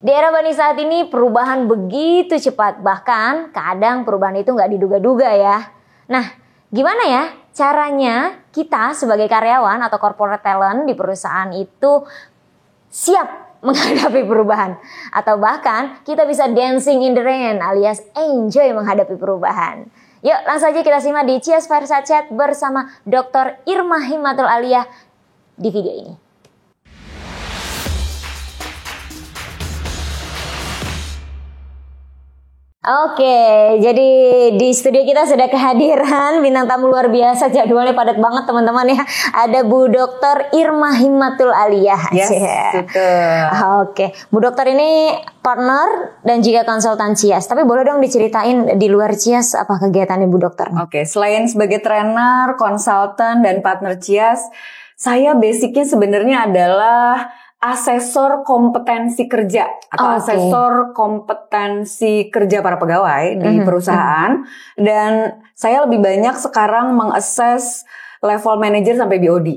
Di era Bani saat ini perubahan begitu cepat, bahkan kadang perubahan itu nggak diduga-duga ya. Nah, gimana ya caranya kita sebagai karyawan atau corporate talent di perusahaan itu siap menghadapi perubahan? Atau bahkan kita bisa dancing in the rain alias enjoy menghadapi perubahan. Yuk langsung aja kita simak di Cias Fireside Chat bersama Dr. Irma Himmatul Aliyah di video ini. Oke, jadi di studio kita sudah kehadiran bintang tamu luar biasa, jadwalnya padat banget teman-teman ya. Ada Bu Dr. Irma Himmatul Aliyah. Yes, betul. Oke, Bu Dokter ini partner dan juga konsultan Cias. Tapi boleh dong diceritain di luar Cias apa kegiatannya Bu Dokter? Oke, selain sebagai trainer, konsultan dan partner Cias, saya basicnya sebenarnya adalah asesor kompetensi kerja atau asesor kompetensi kerja para pegawai di perusahaan. Dan saya lebih banyak sekarang mengakses level manager sampai BOD.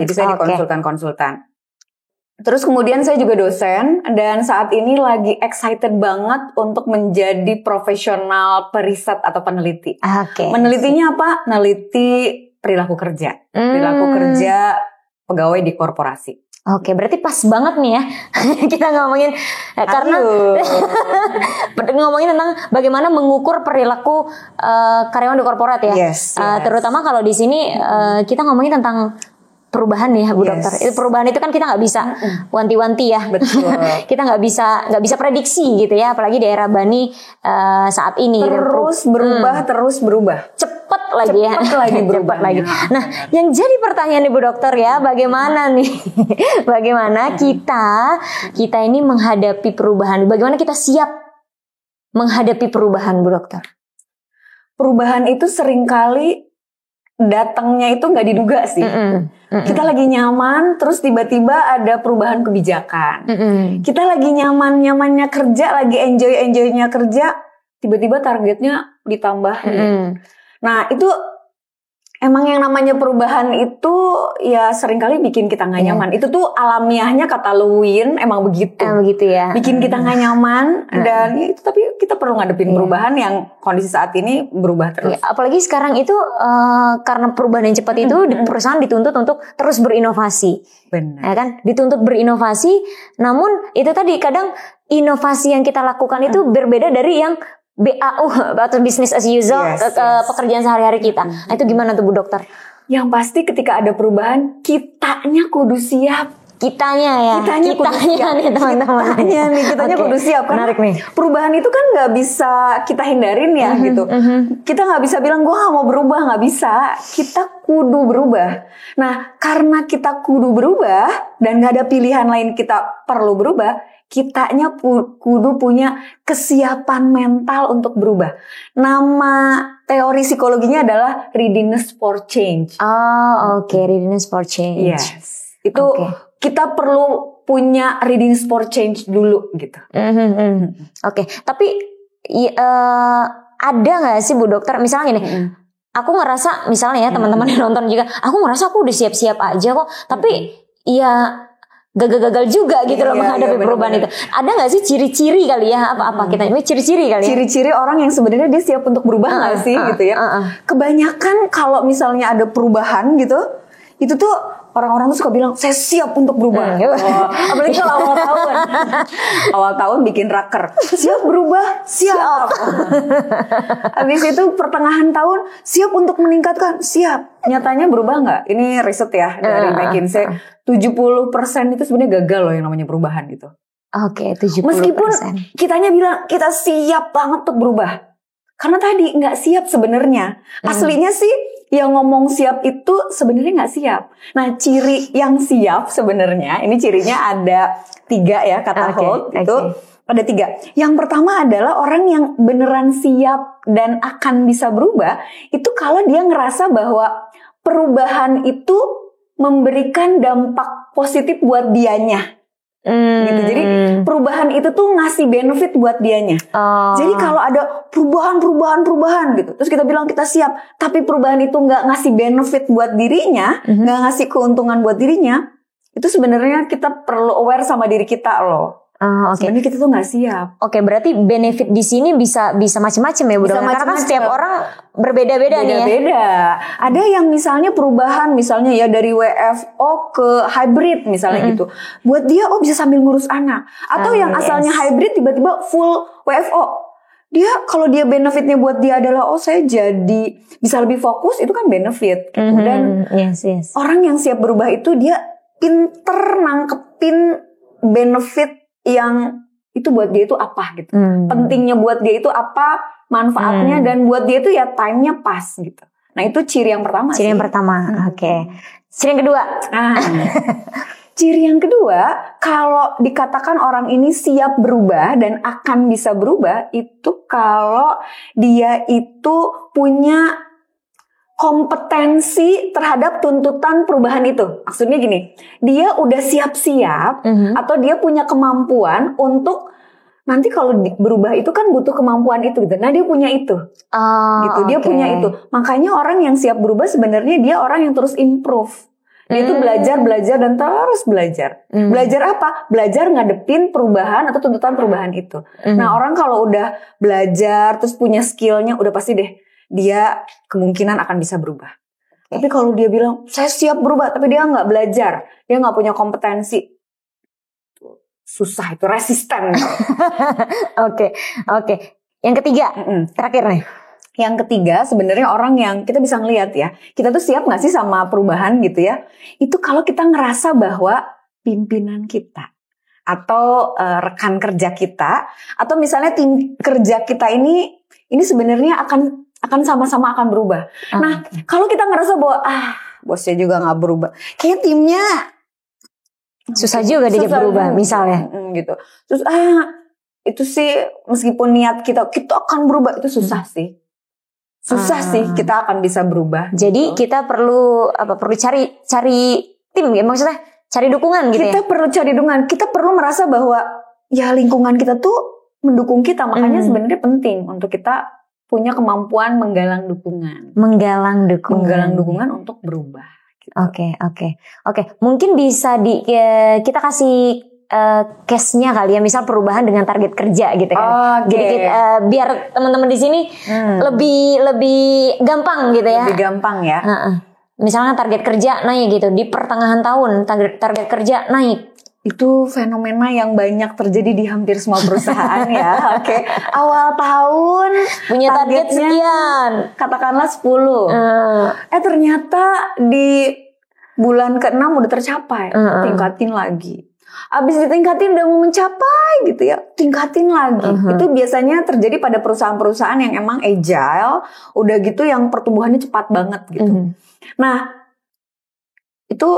Jadi saya di konsultan-konsultan. Terus kemudian saya juga dosen dan saat ini lagi excited banget untuk menjadi profesional periset atau peneliti. Menelitinya apa? Meneliti perilaku kerja. Perilaku kerja pegawai di korporasi. Oke, berarti pas banget nih ya kita ngomongin karena ngomongin tentang bagaimana mengukur perilaku karyawan di korporat ya. Yes. Terutama kalau di sini kita ngomongin tentang perubahan ya Bu Dokter. Itu perubahan itu kan kita nggak bisa wanti-wanti ya. Betul. Kita nggak bisa prediksi gitu ya, apalagi di era Bani saat ini. Terus berubah. Cepet lagi berubah lagi. Nah, yang jadi pertanyaan nih Bu Dokter ya, bagaimana nih? Bagaimana kita ini menghadapi perubahan? Bagaimana kita siap menghadapi perubahan Bu Dokter? Perubahan itu seringkali datangnya itu nggak diduga sih. Kita lagi nyaman, terus tiba-tiba ada perubahan kebijakan. Kita lagi nyaman-nyamannya kerja, lagi enjoy-enjoynya kerja, tiba-tiba targetnya ditambahin. Nah itu emang yang namanya perubahan itu ya seringkali bikin kita nggak nyaman. Itu tuh alamiahnya kata Lewin emang begitu. Begitu ya. Bikin kita nggak nyaman dan ya itu, tapi kita perlu ngadepin perubahan yang kondisi saat ini berubah terus. Apalagi sekarang itu karena perubahan yang cepat itu perusahaan dituntut untuk terus berinovasi. Benar. Ya kan? Dituntut berinovasi, namun itu tadi kadang inovasi yang kita lakukan itu berbeda dari yang BAU atau business as usual, pekerjaan sehari-hari kita. Nah, itu gimana tuh Bu Dokter? Yang pasti ketika ada perubahan, kitanya kudu siap. Kitanya nih teman-teman. Kitanya kudu siap. Menarik nih. Perubahan itu kan nggak bisa kita hindarin ya gitu. Kita nggak bisa bilang gue nggak mau berubah, nggak bisa. Kita kudu berubah. Nah, karena kita kudu berubah dan nggak ada pilihan lain, kita perlu berubah. Kitanya kudu punya kesiapan mental untuk berubah. Nama teori psikologinya adalah readiness for change. Readiness for change. Yes. Itu kita perlu punya readiness for change dulu gitu. Tapi ada nggak sih Bu Dokter, misalnya gini, aku ngerasa misalnya ya teman-teman yang nonton juga, aku ngerasa aku udah siap-siap aja kok, tapi ya gagal-gagal juga gitu loh menghadapi perubahan itu. Ada nggak sih ciri-ciri kali ya, apa kita ini ciri-ciri kali ya? Ciri-ciri orang yang sebenarnya dia siap untuk berubah nggak sih gitu ya? Kebanyakan kalau misalnya ada perubahan gitu, itu tuh orang-orang tuh suka bilang saya siap untuk berubah. Apalagi kalau awal tahun bikin raker, siap berubah, siap. Habis itu pertengahan tahun siap untuk meningkatkan, siap. Nyatanya berubah nggak? Ini riset ya dari McKinsey, 70% itu sebenarnya gagal loh yang namanya perubahan gitu. 70%. Meskipun kitanya bilang kita siap banget untuk berubah, karena tadi nggak siap sebenarnya. Aslinya sih yang ngomong siap itu sebenarnya nggak siap. Nah, ciri yang siap sebenarnya, ini cirinya ada 3 ya kata Holt itu. Ada 3. Yang pertama adalah orang yang beneran siap dan akan bisa berubah, itu kalau dia ngerasa bahwa perubahan itu memberikan dampak positif buat dianya. Gitu. Jadi perubahan itu tuh ngasih benefit buat dianya. Jadi kalau ada perubahan gitu, terus kita bilang kita siap, tapi perubahan itu nggak ngasih benefit buat dirinya, nggak ngasih keuntungan buat dirinya, itu sebenarnya kita perlu aware sama diri kita loh. Oke. Sebenarnya kita tuh nggak siap. Oke, berarti benefit di sini bisa macam-macam ya, Bu Bisa Dokter? Karena kan macam-macam. setiap orang berbeda-beda nih ya. Beda-beda. Ada yang misalnya perubahan, misalnya ya dari WFO ke hybrid misalnya gitu. Buat dia bisa sambil ngurus anak. Atau yang asalnya hybrid tiba-tiba full WFO. Dia kalau dia benefitnya buat dia adalah saya jadi bisa lebih fokus, itu kan benefit gitu. Dan yes. orang yang siap berubah itu dia pinter nangkepin benefit yang itu buat dia itu apa gitu. Pentingnya buat dia itu apa, manfaatnya, dan buat dia itu ya time-nya pas gitu. Nah itu ciri yang pertama. Ciri yang pertama, oke. Ciri yang kedua. Ciri yang kedua, kalau dikatakan orang ini siap berubah dan akan bisa berubah, itu kalau dia itu punya kompetensi terhadap tuntutan perubahan itu. Maksudnya gini, dia udah siap-siap atau dia punya kemampuan untuk nanti kalau berubah itu kan butuh kemampuan itu gitu. Nah dia punya itu, gitu. Dia punya itu. Makanya orang yang siap berubah sebenarnya dia orang yang terus improve. Dia itu belajar dan terus belajar. Belajar apa? Belajar ngadepin perubahan atau tuntutan perubahan itu. Nah orang kalau udah belajar terus punya skillnya, udah pasti deh dia kemungkinan akan bisa berubah. Tapi kalau dia bilang saya siap berubah tapi dia nggak belajar, dia nggak punya kompetensi, susah, itu resisten. Oke. Yang ketiga, terakhir nih. Yang ketiga sebenarnya orang yang kita bisa ngelihat ya, kita tuh siap nggak sih sama perubahan gitu ya? Itu kalau kita ngerasa bahwa pimpinan kita atau rekan kerja kita atau misalnya tim kerja kita ini sebenarnya akan sama-sama akan berubah. Nah, kalau kita ngerasa bahwa bosnya juga nggak berubah, kayak timnya susah juga dia berubah, misalnya. Gitu. Terus itu sih meskipun niat kita akan berubah, itu susah sih. Susah sih kita akan bisa berubah. Jadi kita perlu cari tim ya, maksudnya cari dukungan gitu. Kita perlu cari dukungan. Kita perlu merasa bahwa ya lingkungan kita tuh mendukung kita. Makanya sebenarnya penting untuk kita punya kemampuan menggalang dukungan. Menggalang dukungan untuk berubah. Gitu. Oke. Mungkin bisa kita kasih case-nya kali ya, misal perubahan dengan target kerja gitu kan. Jadi biar teman-teman di sini lebih gampang gitu ya. Lebih gampang ya. Misalnya target kerja naik gitu di pertengahan tahun, target kerja naik. Itu fenomena yang banyak terjadi di hampir semua perusahaan ya. Awal tahun punya target sekian, katakanlah 10. Ternyata di bulan ke-6 udah tercapai. Tingkatin lagi. Abis ditingkatin udah mau mencapai gitu ya, tingkatin lagi. Itu biasanya terjadi pada perusahaan-perusahaan yang emang agile, udah gitu yang pertumbuhannya cepat banget gitu. Nah, itu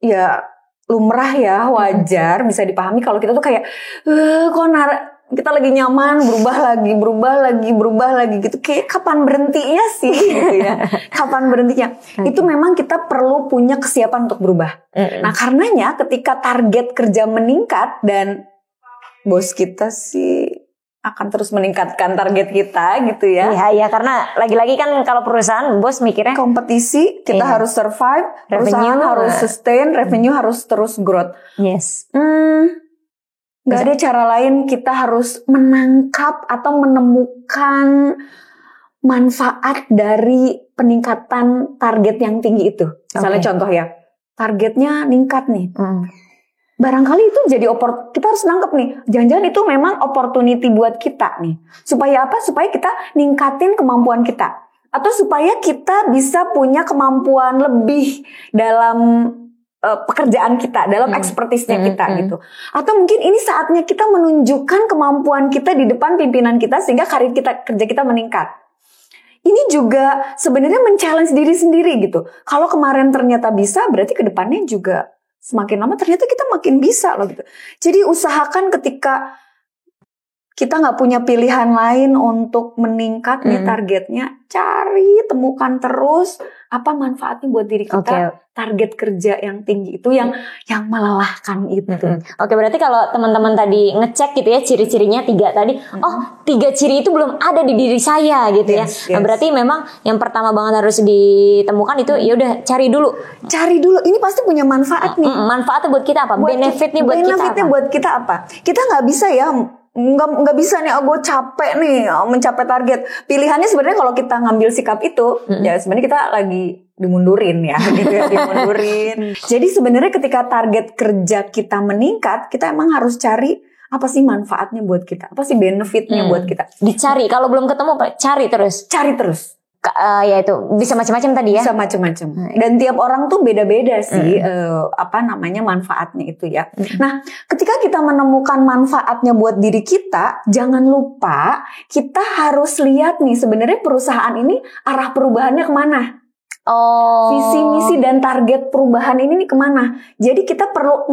ya lumrah ya, wajar, bisa dipahami kalau kita tuh kayak kita lagi nyaman, berubah lagi gitu. Kayak kapan berhentinya sih gitu ya. Kapan berhentinya? Itu memang kita perlu punya kesiapan untuk berubah. Nah, karenanya ketika target kerja meningkat dan bos kita sih akan terus meningkatkan target kita gitu ya. Iya, karena lagi-lagi kan kalau perusahaan bos mikirnya kompetisi, kita harus survive, perusahaan harus sustain, revenue harus terus growth. Yes. Gak ada cara lain, kita harus menangkap atau menemukan manfaat dari peningkatan target yang tinggi itu. Misalnya contoh ya, targetnya ningkat nih. Barangkali itu jadi kita harus nangkep nih. Jangan-jangan itu memang opportunity buat kita nih. Supaya apa? Supaya kita ningkatin kemampuan kita. Atau supaya kita bisa punya kemampuan lebih dalam pekerjaan kita, dalam expertise-nya kita gitu. Atau mungkin ini saatnya kita menunjukkan kemampuan kita di depan pimpinan kita sehingga karir kerja kita meningkat. Ini juga sebenarnya men-challenge diri sendiri gitu. Kalau kemarin ternyata bisa, berarti ke depannya juga semakin lama ternyata kita makin bisa loh gitu. Jadi usahakan ketika kita nggak punya pilihan lain untuk meningkat nih targetnya, temukan terus apa manfaatnya buat diri kita. Target kerja yang tinggi itu yang melelahkan itu. Oke, berarti kalau teman-teman tadi ngecek gitu ya ciri-cirinya 3 tadi, oh 3 ciri itu belum ada di diri saya gitu ya. Nah, berarti memang yang pertama banget harus ditemukan itu ya udah cari dulu. Ini pasti punya manfaat nih. Manfaatnya buat kita apa? Benefitnya buat kita apa? Kita nggak bisa ya. Nggak bisa nih, gue capek nih mencapai target. Pilihannya sebenarnya kalau kita ngambil sikap itu, ya sebenarnya kita lagi dimundurin ya, gitu ya, dimundurin. Jadi sebenarnya ketika target kerja kita meningkat, kita emang harus cari apa sih manfaatnya buat kita, apa sih benefitnya buat kita. Dicari, kalau belum ketemu cari terus. Ya itu bisa macam-macam tadi ya. Bisa macam-macam. Dan tiap orang tuh beda-beda sih manfaatnya itu ya. Nah, ketika kita menemukan manfaatnya buat diri kita, jangan lupa kita harus lihat nih sebenarnya perusahaan ini arah perubahannya kemana. Visi, misi dan target perubahan ini nih kemana. Jadi kita perlu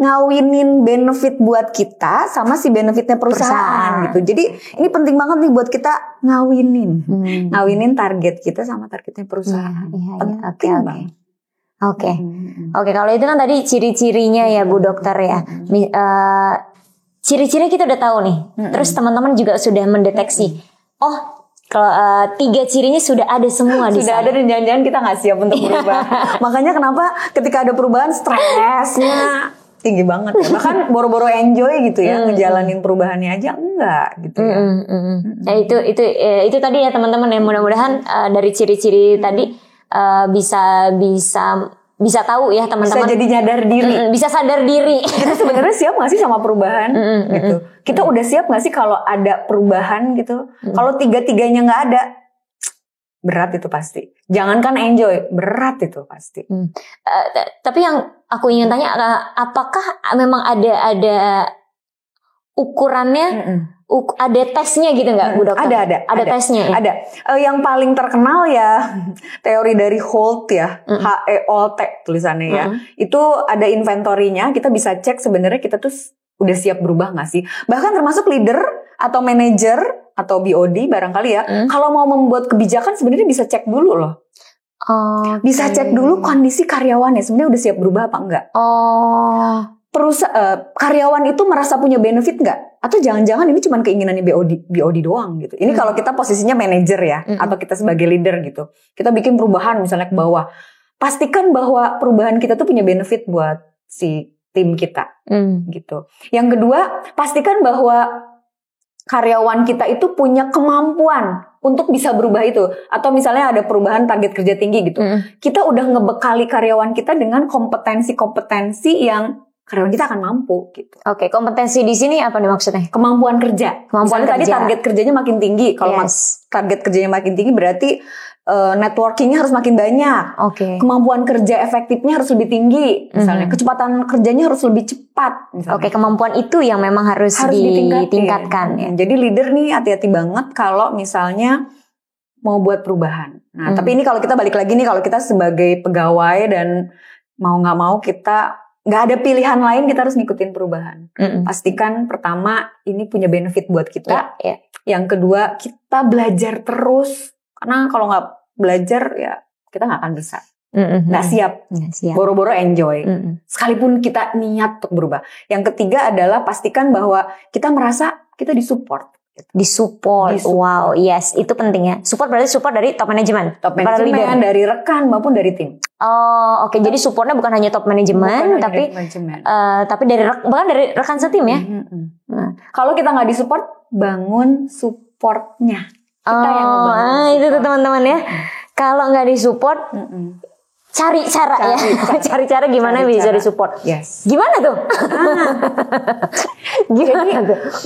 ngawinin benefit buat kita sama si benefitnya perusahaan gitu. Jadi ini penting banget nih buat kita ngawinin target kita sama targetnya perusahaan. Penting banget. Oke, kalau itu kan tadi ciri-cirinya ya Bu Dokter ya. Ciri-ciri kita udah tahu nih. Terus teman-teman juga sudah mendeteksi. Kalau 3 cirinya sudah ada semua di sudah ada dan jangan-jangan kita nggak siap untuk berubah. Makanya kenapa ketika ada perubahan stresnya tinggi banget ya. Bahkan boro-boro enjoy gitu ya, ngejalanin perubahannya aja enggak gitu ya. Nah, itu tadi ya teman-teman ya, mudah-mudahan dari ciri-ciri tadi bisa tahu ya teman-teman. Bisa jadi nyadar diri. Bisa sadar diri. Kita sebenarnya siap nggak sih sama perubahan gitu. Kita udah siap nggak sih kalau ada perubahan gitu. Kalau 3-3-nya nggak ada, berat itu pasti. Jangankan enjoy, berat itu pasti. Tapi yang aku ingin tanya, apakah memang ada ukurannya, ada tesnya gitu nggak, Bu Dokter? Ada tesnya ya? Ada. Yang paling terkenal ya teori dari Holt ya, HEOLT tulisannya ya. Itu ada inventorinya, kita bisa cek sebenarnya kita tuh udah siap berubah nggak sih? Bahkan termasuk leader atau manager atau BOD barangkali ya, kalau mau membuat kebijakan sebenarnya bisa cek dulu loh. Bisa cek dulu kondisi karyawannya sebenarnya udah siap berubah apa enggak. Karyawan itu merasa punya benefit nggak? Atau jangan-jangan ini cuma keinginannya BOD doang gitu. Ini kalau kita posisinya manager ya, atau kita sebagai leader gitu. Kita bikin perubahan misalnya ke bawah. Pastikan bahwa perubahan kita tuh punya benefit buat si tim kita gitu. Yang kedua, pastikan bahwa karyawan kita itu punya kemampuan untuk bisa berubah itu. Atau misalnya ada perubahan target kerja tinggi gitu. Kita udah ngebekali karyawan kita dengan kompetensi-kompetensi yang karyawan kita akan mampu gitu. Oke, kompetensi di sini apa nih maksudnya? Kemampuan kerja. Misalnya tadi target kerjanya makin tinggi. Kalau target kerjanya makin tinggi berarti networkingnya harus makin banyak. Kemampuan kerja efektifnya harus lebih tinggi. Misalnya kecepatan kerjanya harus lebih cepat. Kemampuan itu yang memang harus ditingkatkan. Ya. Jadi leader nih hati-hati banget kalau misalnya mau buat perubahan. Nah, tapi ini kalau kita balik lagi nih, kalau kita sebagai pegawai dan mau nggak mau kita nggak ada pilihan lain, kita harus ngikutin perubahan. Pastikan pertama ini punya benefit buat kita. Yang kedua kita belajar terus. Karena kalau nggak belajar ya kita nggak akan bisa. Nggak siap. Boro-boro enjoy. Sekalipun kita niat untuk berubah. Yang ketiga adalah pastikan bahwa kita merasa kita disupport. Wow, yes, itu penting ya. Support berarti support dari top manajemen, dari rekan maupun dari tim. Jadi supportnya bukan hanya top manajemen, tapi bahkan dari rekan setim ya. Kalau kita nggak disupport, bangun supportnya. Kita yang ngebangun. Itu tuh teman-teman ya. Kalau nggak disupport, cari cara ya. Cari cara gimana bisa disupport. Gimana tuh? Jadi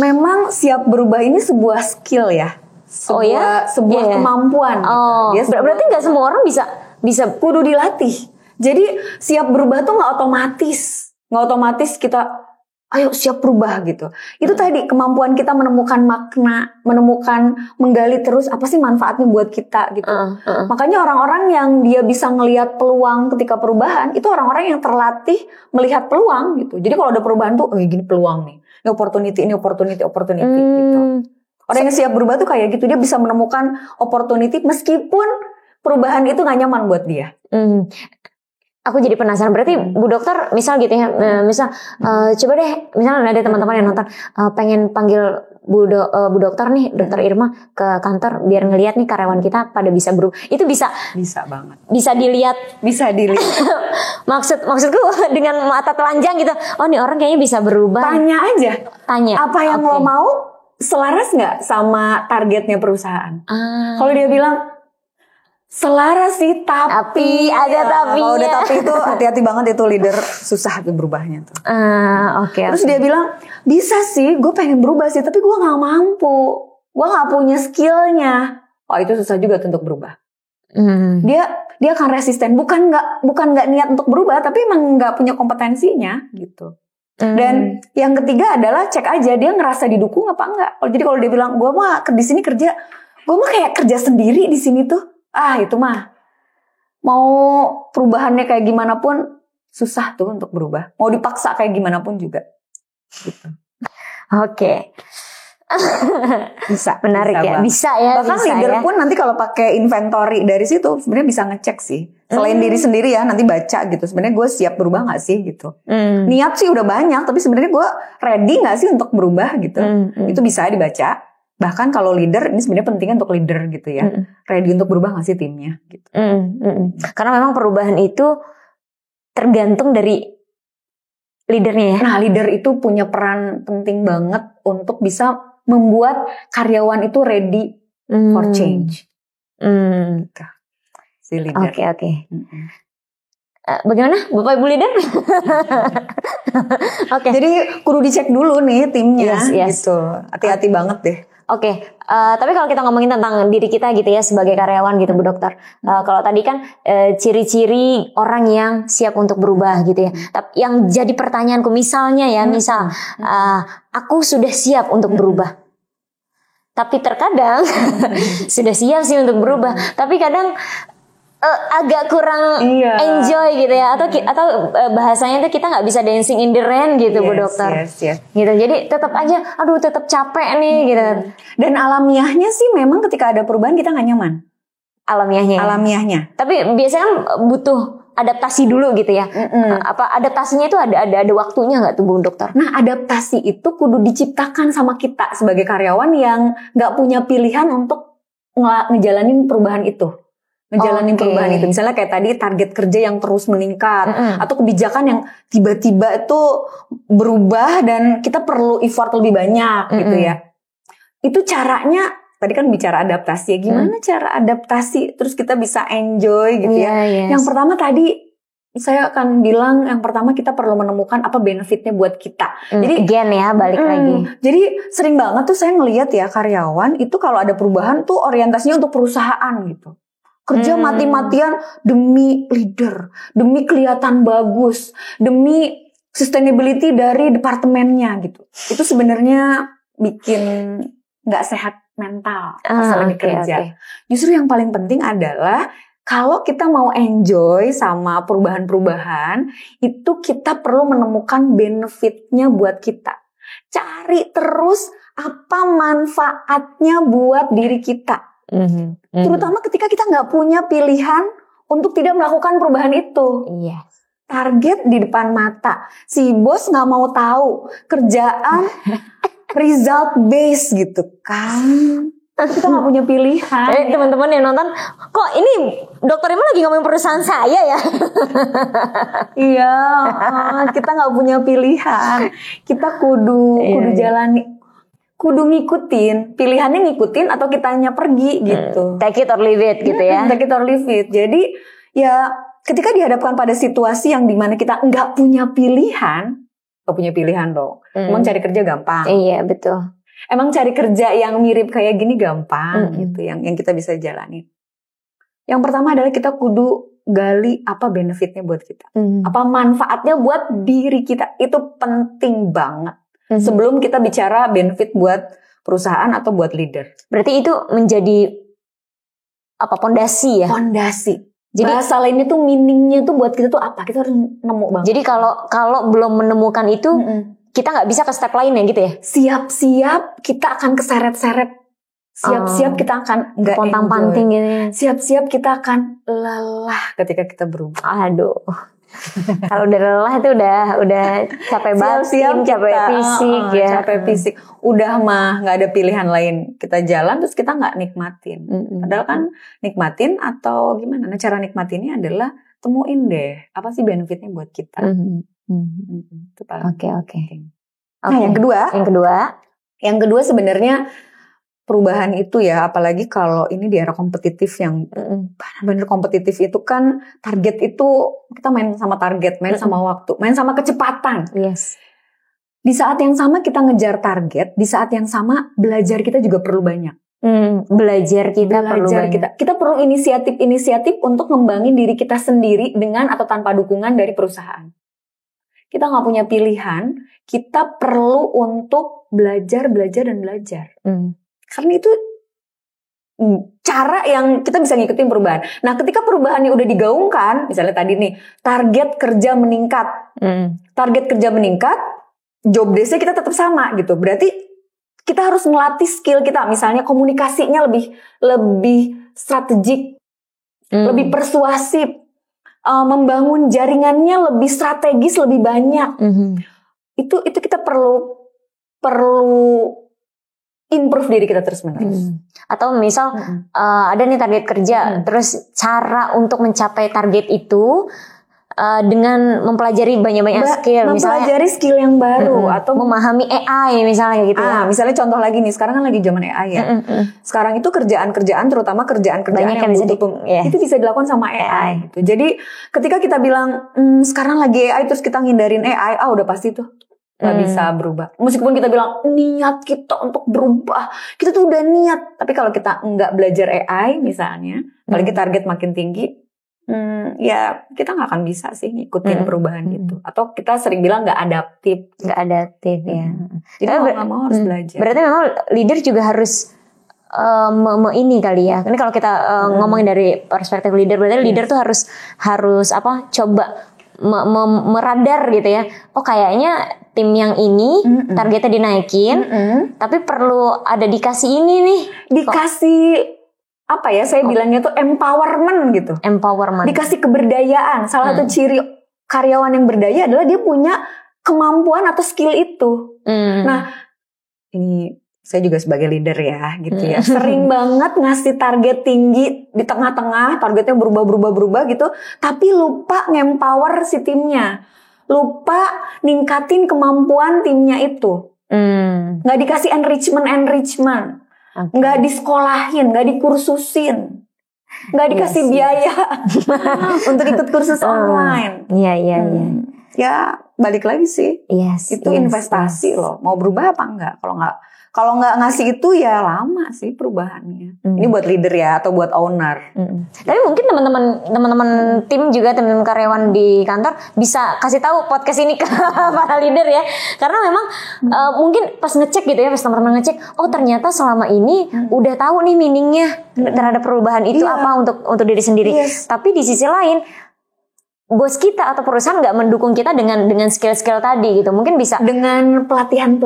memang siap berubah ini sebuah skill ya. Sebuah kemampuan. Gitu. Berarti nggak semua orang bisa kudu dilatih. Jadi siap berubah tuh nggak otomatis kita ayo siap berubah gitu. Itu tadi kemampuan kita menemukan makna, menggali terus apa sih manfaatnya buat kita gitu. Makanya orang-orang yang dia bisa ngelihat peluang ketika perubahan, itu orang-orang yang terlatih melihat peluang gitu. Jadi kalau ada perubahan tuh, gini peluang nih. Ini opportunity gitu. Orang yang siap berubah tuh kayak gitu, dia bisa menemukan opportunity meskipun perubahan itu nggak nyaman buat dia. Aku jadi penasaran. Berarti Bu Dokter, misal gitu ya, misal coba deh, misalnya ada teman-teman yang nonton, pengen panggil Bu Dokter nih, Dokter Irma ke kantor biar ngelihat nih karyawan kita pada bisa berubah. Itu bisa Banget. Bisa dilihat. Maksudku dengan mata telanjang gitu. Oh, nih orang kayaknya bisa berubah. Tanya. Apa yang lo mau selaras nggak sama targetnya perusahaan? Kalau dia bilang selaras sih, tapi ada tapinya. Kalau ada tapi itu hati-hati banget, itu leader susah tuh berubahnya tuh. Terus dia bilang, bisa sih, gue pengen berubah sih, tapi gue nggak mampu, gue nggak punya skillnya. Oh, itu susah juga tuh untuk berubah. Dia akan resisten, bukan nggak niat untuk berubah, tapi emang nggak punya kompetensinya gitu. Dan yang ketiga adalah cek aja dia ngerasa didukung apa enggak. Jadi kalau dia bilang, gue mah di sini kerja, gue mah kayak kerja sendiri di sini tuh. Itu mah mau perubahannya kayak gimana pun susah tuh untuk berubah. Mau dipaksa kayak gimana pun juga. Gitu. Oke. Bisa. Menarik ya. Bisa ya. Bahkan leader pun nanti kalau pakai inventory dari situ sebenarnya bisa ngecek sih. Selain diri sendiri ya, nanti baca gitu. Sebenarnya gue siap berubah nggak sih gitu. Niat sih udah banyak, tapi sebenarnya gue ready nggak sih untuk berubah gitu. Itu bisa dibaca. Bahkan kalau leader, ini sebenarnya pentingnya untuk leader gitu ya. Ready untuk berubah gak sih timnya gitu. Karena memang perubahan itu tergantung dari leadernya ya. Nah, leader itu punya peran penting banget untuk bisa membuat karyawan itu ready for change. Si leader. Oke. Bagaimana Bapak Ibu leader? Oke. Jadi kudu dicek dulu nih timnya gitu. Hati-hati banget deh. Oke, tapi kalau kita ngomongin tentang diri kita gitu ya sebagai karyawan gitu Bu Dokter. Kalau tadi kan ciri-ciri orang yang siap untuk berubah gitu ya. Tapi yang jadi pertanyaanku misalnya ya, aku sudah siap untuk berubah. Tapi terkadang sudah siap sih untuk berubah, tapi kadang agak kurang enjoy gitu ya, atau bahasanya tuh kita nggak bisa dancing in the rain gitu Bu Dokter. Gitu. Jadi tetap aja, tetap capek nih gitu. Dan alamiahnya sih memang ketika ada perubahan kita nggak nyaman. Alamiahnya. Tapi biasanya kan butuh adaptasi dulu gitu ya. Apa adaptasinya itu ada waktunya nggak tuh Bu Dokter? Nah, adaptasi itu kudu diciptakan sama kita sebagai karyawan yang nggak punya pilihan untuk ngejalanin perubahan itu. Perubahan itu. Misalnya kayak tadi target kerja yang terus meningkat. Atau kebijakan yang tiba-tiba itu berubah dan kita perlu effort lebih banyak gitu ya. Itu caranya, tadi kan bicara adaptasi ya. Gimana cara adaptasi terus kita bisa enjoy gitu ya. Yang pertama tadi saya akan bilang, yang pertama kita perlu menemukan apa benefitnya buat kita. Jadi again ya, balik lagi. Jadi sering banget tuh saya ngelihat ya karyawan itu kalau ada perubahan tuh orientasinya untuk perusahaan gitu. Kerja mati-matian demi leader, demi kelihatan bagus, demi sustainability dari departemennya gitu. Itu sebenarnya bikin nggak sehat mental pas lagi kerja. Justru yang paling penting adalah kalau kita mau enjoy sama perubahan-perubahan, itu kita perlu menemukan benefitnya buat kita. Cari terus apa manfaatnya buat diri kita. Terutama ketika kita nggak punya pilihan untuk tidak melakukan perubahan itu. Target di depan mata, si bos nggak mau tahu, kerjaan result based gitu kan. Kita nggak punya pilihan. Teman-teman yang nonton, kok ini Dokter Irma lagi ngomongin perusahaan saya ya? Iya, kita nggak punya pilihan. Kita kudu jalani. Kudu ngikutin, pilihannya ngikutin atau kitanya pergi gitu. Take it or leave it gitu ya. Take it or leave it. Jadi ya ketika dihadapkan pada situasi yang dimana kita nggak punya pilihan dong. Emang cari kerja gampang. Iya betul. Emang cari kerja yang mirip kayak gini gampang gitu, yang kita bisa jalani. Yang pertama adalah kita kudu gali apa benefitnya buat kita, apa manfaatnya buat diri kita. Itu penting banget. Sebelum kita bicara benefit buat perusahaan atau buat leader. Berarti itu menjadi apa, pondasi ya? Pondasi. Jadi bahasa lainnya tuh meaningnya tuh buat kita tuh apa? Kita harus nemu banget. Jadi kalau belum menemukan itu, kita nggak bisa ke step lainnya gitu ya? Siap-siap kita akan keseret-seret Siap-siap kita akan nggak pontang-panting gitu. Siap-siap kita akan lelah ketika kita berubah. Aduh. Kalau udah lelah itu udah capek batin, capek fisik ya. Capek fisik. Udah mah nggak ada pilihan lain. Kita jalan terus kita nggak nikmatin. Padahal kan nikmatin atau gimana? Nah, cara nikmatinnya adalah temuin deh apa sih benefitnya buat kita. Itu paling penting. Nah, yang kedua sebenarnya perubahan itu ya, apalagi kalau ini di era kompetitif yang benar-benar kompetitif itu kan, target itu kita main sama target, main sama waktu, main sama kecepatan. Yes. Di saat yang sama kita ngejar target, di saat yang sama belajar kita juga perlu banyak. Belajar perlu banyak. Kita perlu inisiatif untuk ngembangin diri kita sendiri dengan atau tanpa dukungan dari perusahaan. Kita nggak punya pilihan, kita perlu untuk belajar. Karena itu cara yang kita bisa ngikutin perubahan. Nah, ketika perubahannya udah digaungkan, misalnya tadi nih, target kerja meningkat. Target kerja meningkat, job desk-nya kita tetap sama gitu. Berarti kita harus ngelatih skill kita. Misalnya komunikasinya lebih strategik, lebih persuasif, membangun jaringannya lebih strategis, lebih banyak. Itu kita perlu improve diri kita terus-menerus. Atau misal ada nih target kerja, terus cara untuk mencapai target itu dengan mempelajari banyak skill, mempelajari skill yang baru atau memahami AI misalnya gitu. Misalnya contoh lagi nih, sekarang kan lagi zaman AI ya. Sekarang itu kerjaan-kerjaan, terutama kerjaan-kerjaan yang butuh itu bisa dilakukan sama AI. Gitu. Jadi ketika kita bilang sekarang lagi AI terus kita ngindarin AI, udah pasti tuh nggak bisa berubah. Meskipun kita bilang niat kita untuk berubah, kita tuh udah niat. Tapi kalau kita nggak belajar AI misalnya, apalagi target makin tinggi, ya kita nggak akan bisa sih ngikutin perubahan itu. Atau kita sering bilang nggak adaptif ya. Jadi nggak mau harus belajar. Berarti memang leader juga harus ini kali ya. Ini kalau kita ngomongin dari perspektif leader, berarti leader tuh harus apa? Coba meradar gitu ya. Oh kayaknya tim yang ini targetnya dinaikin, tapi perlu ada dikasih ini nih. Dikasih apa ya? Saya bilangnya tuh empowerment gitu. Empowerment. Dikasih keberdayaan. Salah satu ciri karyawan yang berdaya adalah dia punya kemampuan atau skill itu. Nah, ini saya juga sebagai leader ya, gitu ya. Sering banget ngasih target tinggi di tengah-tengah, targetnya berubah gitu, tapi lupa ngempower si timnya. Lupa ningkatin kemampuan timnya itu. Nggak dikasih enrichment. Nggak disekolahin, nggak dikursusin. Nggak dikasih biaya untuk ikut kursus online. Iya. Ya, balik lagi sih. Itu investasi loh. Mau berubah apa enggak? Kalau nggak ngasih itu ya lama sih perubahannya. Ini buat leader ya atau buat owner. Tapi mungkin teman-teman tim juga, teman-teman karyawan di kantor bisa kasih tahu podcast ini ke para leader ya. Karena memang mungkin pas ngecek gitu ya, pas teman-teman ngecek, oh ternyata selama ini udah tahu nih meaningnya terhadap perubahan itu apa untuk diri sendiri. Tapi di sisi lain bos kita atau perusahaan nggak mendukung kita dengan skill-skill tadi gitu, mungkin bisa dengan pelatihan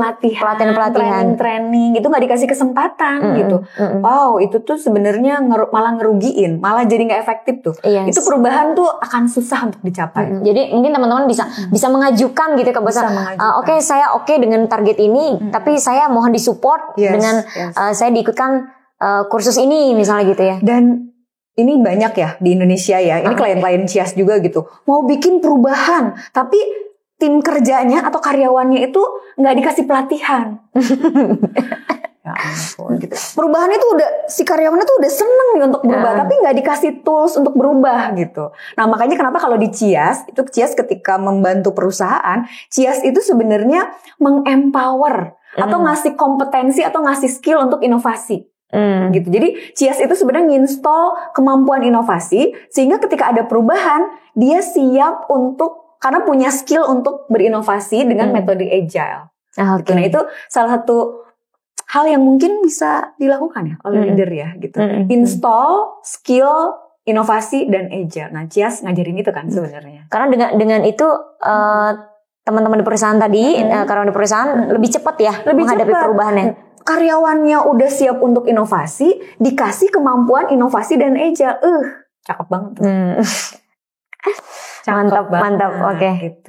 training gitu, nggak dikasih kesempatan gitu. Wow, itu tuh sebenarnya malah ngerugiin, malah jadi nggak efektif tuh. Itu perubahan tuh akan susah untuk dicapai. Jadi mungkin teman-teman bisa mengajukan gitu ke bos. Oke, saya dengan target ini, tapi saya mohon disupport dengan saya diikutkan kursus ini misalnya gitu ya. Dan ini banyak ya di Indonesia ya. Ini klien-klien Cias juga gitu. Mau bikin perubahan, tapi tim kerjanya atau karyawannya itu nggak dikasih pelatihan. Ya ampun gitu. Perubahan itu si karyawannya tuh udah seneng nih untuk berubah, tapi nggak dikasih tools untuk berubah gitu. Nah makanya kenapa kalau di Cias ketika membantu perusahaan, Cias itu sebenarnya mengempower atau ngasih kompetensi atau ngasih skill untuk inovasi. Gitu. Jadi Cias itu sebenarnya nginstall kemampuan inovasi sehingga ketika ada perubahan dia siap karena punya skill untuk berinovasi dengan metode agile. Gitu. Nah itu salah satu hal yang mungkin bisa dilakukan ya oleh leader ya gitu. Install skill inovasi dan agile. Nah Cias ngajarin itu kan sebenarnya. Karena dengan itu teman-teman di perusahaan tadi, karyawan di perusahaan lebih cepat ya menghadapi perubahannya. karyawannya udah siap untuk inovasi, dikasih kemampuan inovasi dan agile. Cakep banget tuh. Mantap. Oke.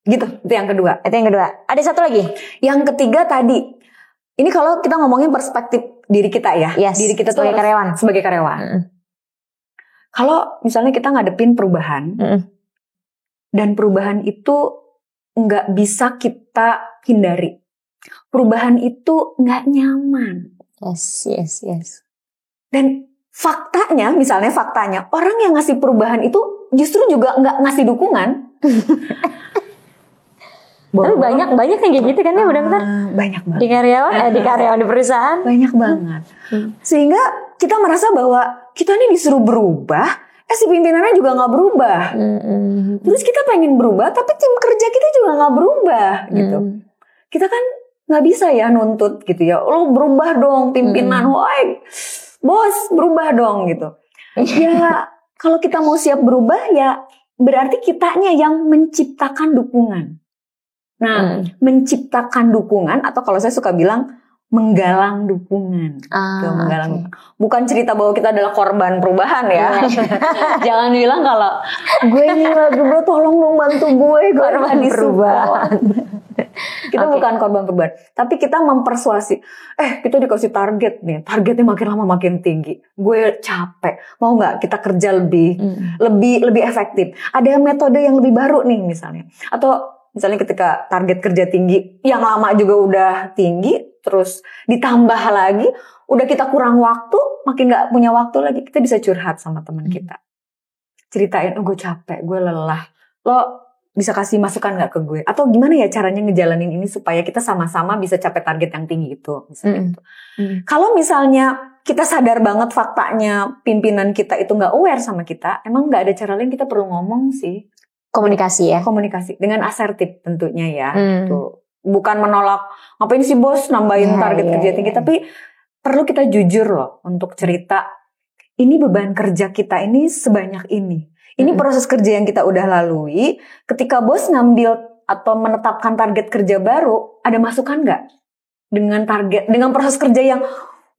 Gitu, itu yang kedua. Itu yang kedua. Ada satu lagi. Yang ketiga tadi, ini kalau kita ngomongin perspektif diri kita ya. Yes, diri kita sebagai karyawan. Sebagai karyawan. Kalau misalnya kita ngadepin perubahan, dan perubahan itu nggak bisa kita hindari. Perubahan itu nggak nyaman. Yes. Dan faktanya, orang yang ngasih perubahan itu justru juga nggak ngasih dukungan. Tapi banyak yang kayak gitu kan ya, benar-benar. Banyak banget. Di karyawan di perusahaan. Banyak banget. Sehingga kita merasa bahwa kita ini disuruh berubah, si pimpinannya juga nggak berubah. Terus kita pengen berubah, tapi tim kerja kita juga nggak berubah gitu. Kita kan nggak bisa ya nuntut gitu ya. Lo berubah dong pimpinan, woi bos berubah dong gitu. Ya kalau kita mau siap berubah ya berarti kitanya yang menciptakan dukungan. Nah, menciptakan dukungan atau kalau saya suka bilang menggalang dukungan. Menggalang. Bukan cerita bahwa kita adalah korban perubahan ya. Jangan bilang kalau gue ini lagi bro tolong dong bantu gue korban perubahan. Kita bukan korban perubahan, tapi kita mempersuasi. Kita dikasih target nih, targetnya makin lama makin tinggi. Gue capek. Mau nggak kita kerja lebih efektif? Ada metode yang lebih baru nih misalnya. Atau misalnya ketika target kerja tinggi, yang lama juga udah tinggi, terus ditambah lagi, udah kita kurang waktu, makin gak punya waktu lagi, kita bisa curhat sama teman kita. Ceritain, gue capek, gue lelah. Lo bisa kasih masukan gak ke gue? Atau gimana ya caranya ngejalanin ini supaya kita sama-sama bisa capai target yang tinggi itu. Misalnya gitu. Kalau misalnya kita sadar banget faktanya pimpinan kita itu gak aware sama kita, emang gak ada cara lain, kita perlu ngomong sih. Komunikasi ya? Komunikasi, dengan asertif tentunya ya. Tuh. Bukan menolak, ngapain sih bos nambahin target kerja tinggi. Tapi perlu kita jujur loh untuk cerita, ini beban kerja kita ini sebanyak ini. Ini proses kerja yang kita udah lalui. Ketika bos ngambil atau menetapkan target kerja baru, ada masukan nggak? Dengan proses kerja yang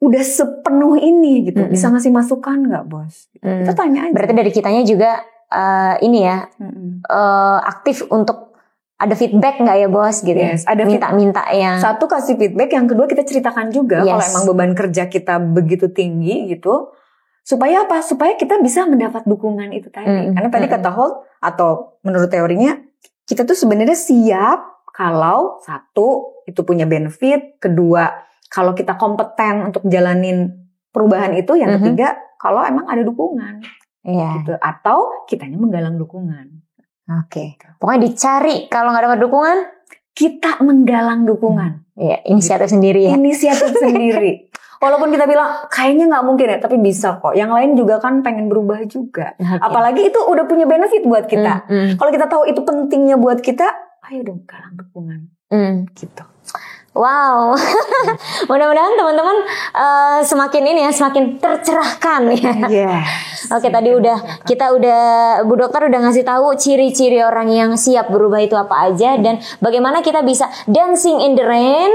udah sepenuh ini gitu. Bisa ngasih masukan nggak bos? Kita tanya aja. Berarti dari kitanya juga aktif untuk ada feedback nggak ya bos gitu. Yes, ada minta yang satu kasih feedback, yang kedua kita ceritakan juga kalau emang beban kerja kita begitu tinggi gitu, supaya apa? Supaya kita bisa mendapat dukungan itu tadi. Karena tadi kata Holt atau menurut teorinya, kita tuh sebenarnya siap kalau satu itu punya benefit, kedua kalau kita kompeten untuk jalanin perubahan itu, yang ketiga kalau emang ada dukungan. Gitu. Atau kitanya menggalang dukungan. Pokoknya dicari, kalau nggak dapat dukungan, kita menggalang dukungan. Inisiatif sendiri ya. Inisiatif sendiri. Walaupun kita bilang kayaknya nggak mungkin ya, tapi bisa kok. Yang lain juga kan pengen berubah juga. Apalagi itu udah punya benefit buat kita. Kalau kita tahu itu pentingnya buat kita, ayo dong galang dukungan. Gitu. Wow, mudah-mudahan teman-teman semakin tercerahkan ya. Oke, tadi kita Bu Dokter udah ngasih tahu ciri-ciri orang yang siap berubah itu apa aja, dan bagaimana kita bisa dancing in the rain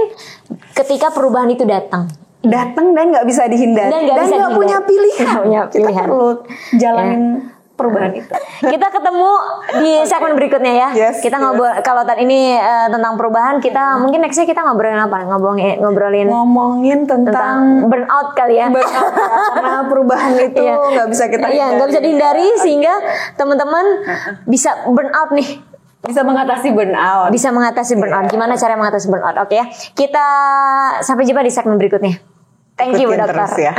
ketika perubahan itu datang dan nggak bisa dihindari dan nggak punya pilihan. Kita perlu jalanin perubahan itu. Kita ketemu di segmen berikutnya ya. Kita ngobrol, kalau tadi ini tentang perubahan, kita mungkin nextnya kita ngobrolin apa? Ngomongin tentang burnout kali ya. Karena perubahan itu nggak bisa kita hindari. Nggak bisa dihindari, sehingga teman-teman bisa burnout nih. Bisa mengatasi burnout. Gimana cara mengatasi burnout? Oke ya. Kita sampai jumpa di segmen berikutnya. Thank you Bu Dokter. Terus ya.